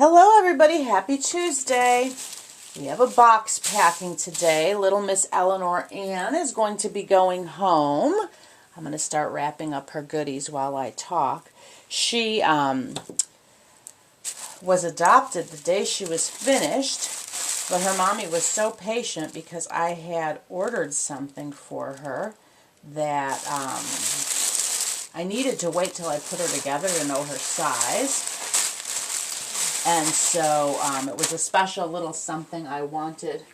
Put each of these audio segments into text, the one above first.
Hello everybody, happy Tuesday. We have a box packing today. Little Miss Eleanor Ann is going to be going home. I'm going to start wrapping up her goodies while I talk. She was adopted the day she was finished, but her mommy was so patient because I had ordered something for her that I needed to wait till I put her together to know her size. And so it was a special little something I wanted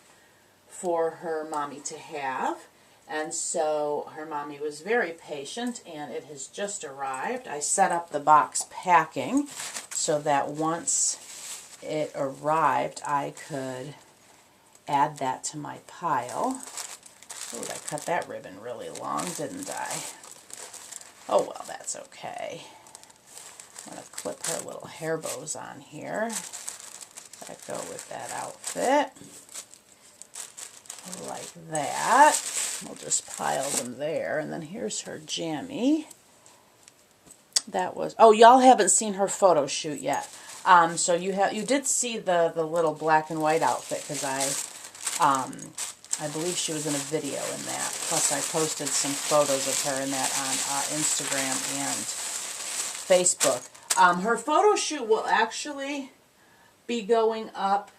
for her mommy to have. And so her mommy was very patient, and it has just arrived. I set up the box packing so that once it arrived, I could add that to my pile. Oh, I cut that ribbon really long, didn't I? Oh, well, that's okay. I'm going to clip her little hair bows on here that go with that outfit. Like that. We'll just pile them there. And then here's her jammy. That was, oh, y'all haven't seen her photo shoot yet. So you did see the little black and white outfit because I believe she was in a video in that. Plus I posted some photos of her in that on Instagram and Facebook. Her photo shoot will actually be going up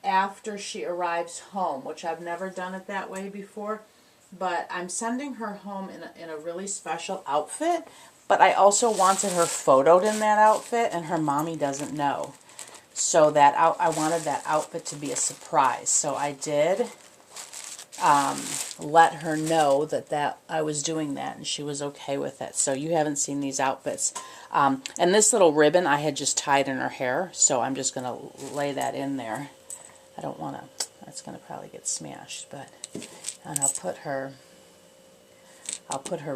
after she arrives home, which I've never done it that way before. But I'm sending her home in a really special outfit. But I also wanted her photoed in that outfit, and her mommy doesn't know. So that I wanted that outfit to be a surprise. So I did let her know that I was doing that, and she was okay with it. So you haven't seen these outfits. And this little ribbon I had just tied in her hair, so I'm just going to lay that in there. I don't want to, that's going to probably get smashed, but, and I'll put her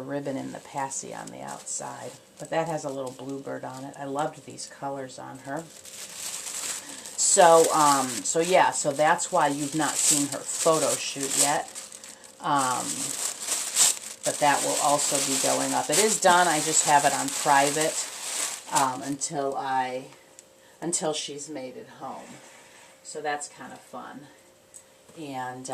ribbon in the passy on the outside. But that has a little bluebird on it. I loved these colors on her. So yeah, so that's why you've not seen her photo shoot yet. But that will also be going up. It is done. I just have it on private until she's made it home. So that's kind of fun. And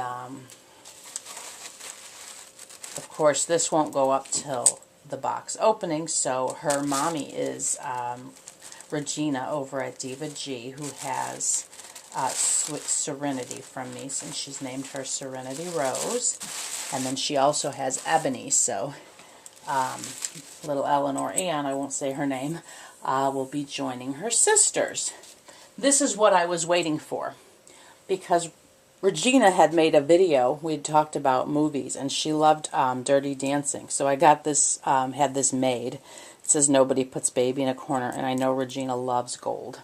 of course, this won't go up till the box opening. So her mommy is Regina over at Diva G, who has Serenity from me, since she's named her Serenity Rose. And then she also has Ebony, so little Eleanor Ann, I won't say her name, will be joining her sisters. This is what I was waiting for, because Regina had made a video. We had talked about movies, and she loved Dirty Dancing. So I got this, had this made. It says, "Nobody puts baby in a corner," and I know Regina loves gold.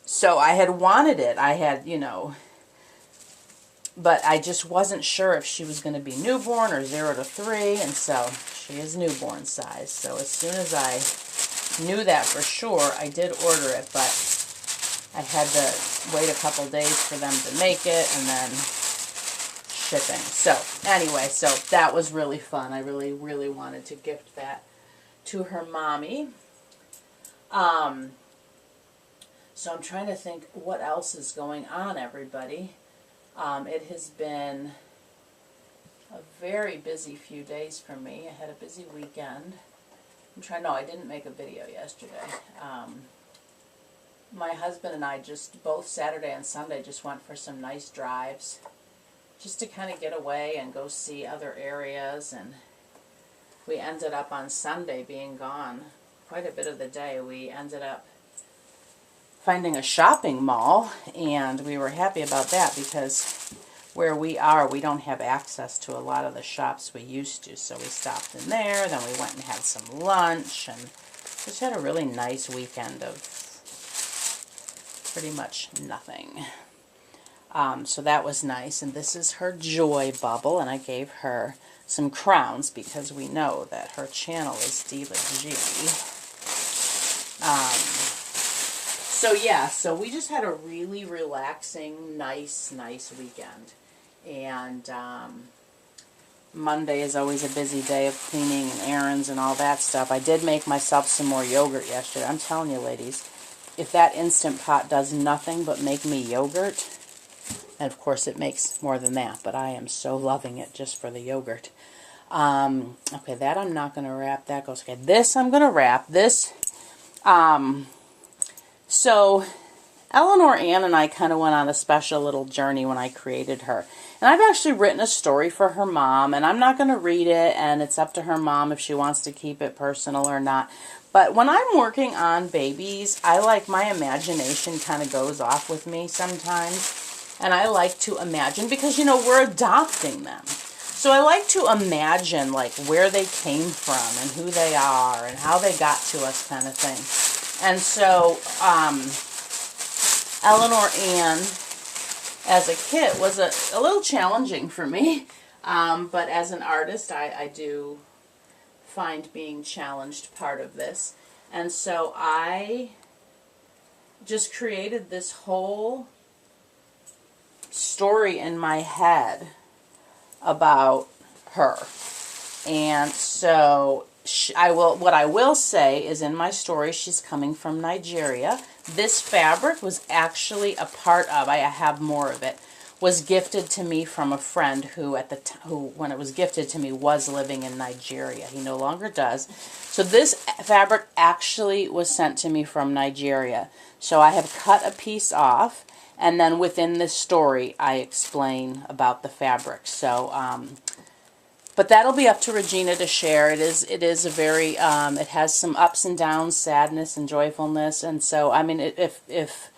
So I had wanted it. I had, you know, but I just wasn't sure if she was going to be newborn or 0 to 3, and so she is newborn size. So as soon as I knew that for sure, I did order it, but I had to wait a couple days for them to make it, and then shipping. So anyway, so that was really fun. I really, really wanted to gift that to her mommy. So I'm trying to think what else is going on, everybody. It has been a very busy few days for me. I had a busy weekend. No, I didn't make a video yesterday. My husband and I just, both Saturday and Sunday, just went for some nice drives, just to kind of get away and go see other areas. And we ended up on Sunday being gone quite a bit of the day. We ended up finding a shopping mall, and we were happy about that because where we are, we don't have access to a lot of the shops we used to. So we stopped in there, then we went and had some lunch, and just had a really nice weekend of pretty much nothing. So that was nice. And this is her joy bubble, and I gave her some crowns because we know that her channel is Diva G. So yeah, so we just had a really relaxing, nice weekend. And Monday is always a busy day of cleaning and errands and all that stuff. I did make myself some more yogurt yesterday. I'm telling you, ladies, if that Instant Pot does nothing but make me yogurt, and of course it makes more than that, but I am so loving it just for the yogurt. Okay, that I'm not going to wrap. That goes, okay, this I'm going to wrap. This, so Eleanor Ann and I kind of went on a special little journey when I created her. And I've actually written a story for her mom, and I'm not going to read it, and it's up to her mom if she wants to keep it personal or not. But when I'm working on babies, I like, my imagination kind of goes off with me sometimes. And I like to imagine, because, you know, we're adopting them. So I like to imagine, like, where they came from and who they are and how they got to us, kind of thing. And so, Eleanor Ann, as a kid, was a little challenging for me. But as an artist, I do find being challenged part of this. And so I just created this whole story in my head about her. And so what I will say is, in my story, she's coming from Nigeria. This fabric was actually a part of, I have more of it, was gifted to me from a friend who when it was gifted to me, was living in Nigeria. He no longer does. So this fabric actually was sent to me from Nigeria. So I have cut a piece off, and then within this story, I explain about the fabric. So, but that'll be up to Regina to share. It is a very, it has some ups and downs, sadness and joyfulness. And so, I mean, if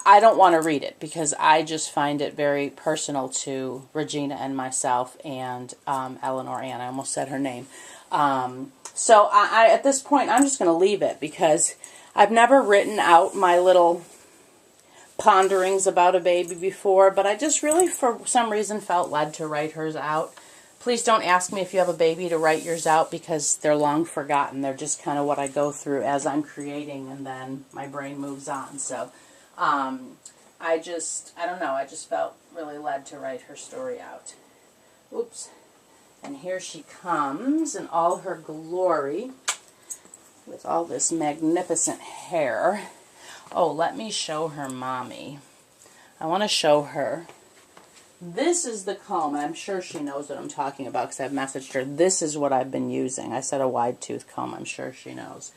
I don't want to read it, because I just find it very personal to Regina and myself and Eleanor Ann. I almost said her name. So I at this point, I'm just going to leave it, because I've never written out my little ponderings about a baby before, but I just really, for some reason, felt led to write hers out. Please don't ask me if you have a baby to write yours out, because they're long forgotten. They're just kind of what I go through as I'm creating, and then my brain moves on. So I don't know, I just felt really led to write her story out. Oops. And here she comes in all her glory, with all this magnificent hair. Oh, let me show her mommy. I want to show her. This is the comb. I'm sure she knows what I'm talking about, because I've messaged her. This is what I've been using. I said a wide tooth comb. I'm sure she knows.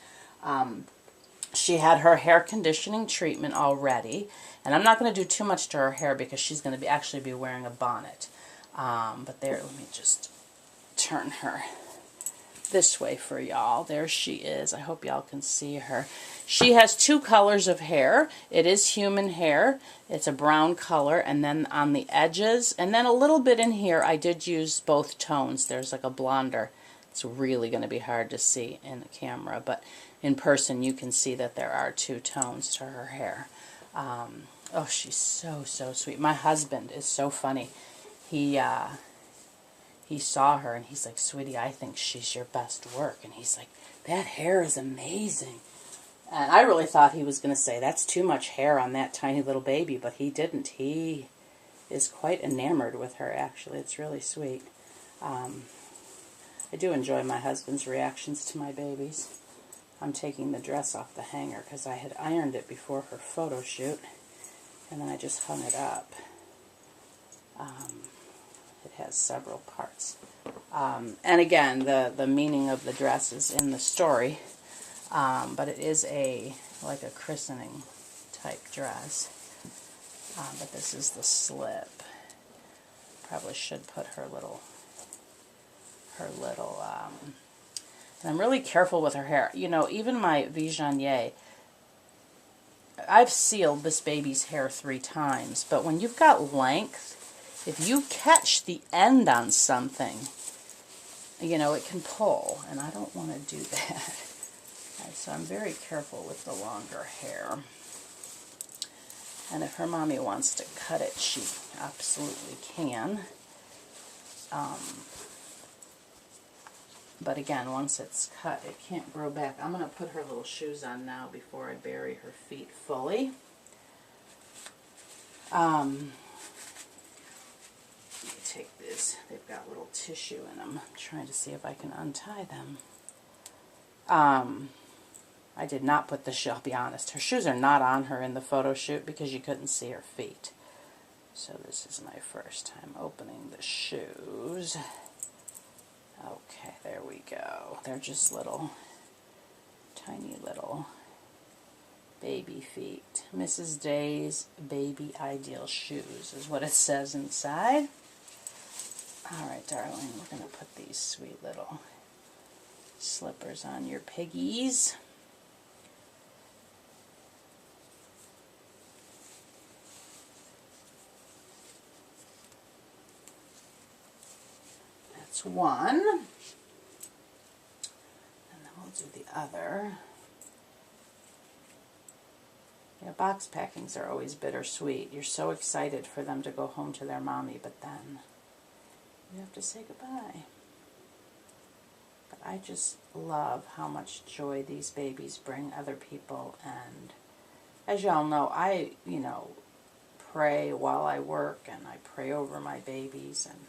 She had her hair conditioning treatment already, and I'm not going to do too much to her hair, because she's going to actually be wearing a bonnet. But there, let me just turn her this way for y'all. There she is. I hope y'all can see her. She has two colors of hair. It is human hair. It's a brown color, and then on the edges, and then a little bit in here, I did use both tones. There's like a blonder. It's really going to be hard to see in the camera, but in person you can see that there are two tones to her hair. Oh, she's so sweet. My husband is so funny. He saw her and he's like, "Sweetie, I think she's your best work." And he's like, "That hair is amazing." And I really thought he was going to say, "That's too much hair on that tiny little baby," but he didn't. He is quite enamored with her, actually. It's really sweet. I do enjoy my husband's reactions to my babies. I'm taking the dress off the hanger because I had ironed it before her photo shoot, and then I just hung it up. It has several parts. And again, the meaning of the dress is in the story, but it is like a christening type dress. But this is the slip. Probably should put her little, and I'm really careful with her hair. You know, even my Vigennier, I've sealed this baby's hair 3 times, but when you've got length, if you catch the end on something, you know, it can pull, and I don't want to do that. So I'm very careful with the longer hair. And if her mommy wants to cut it, she absolutely can. But again, once it's cut, it can't grow back. I'm going to put her little shoes on now before I bury her feet fully. Let me take this. They've got little tissue in them. I'm trying to see if I can untie them. I did not put the shoe, I'll be honest. Her shoes are not on her in the photo shoot because you couldn't see her feet. So this is my first time opening the shoes. Okay, there we go. They're just little, tiny little baby feet. Mrs. Day's Baby Ideal Shoes is what it says inside. Alright, darling, we're going to put these sweet little slippers on your piggies. That's one. And then we'll do the other. Yeah, box packings are always bittersweet. You're so excited for them to go home to their mommy, but then you have to say goodbye. But I just love how much joy these babies bring other people, and as y'all know, I, pray while I work, and I pray over my babies, and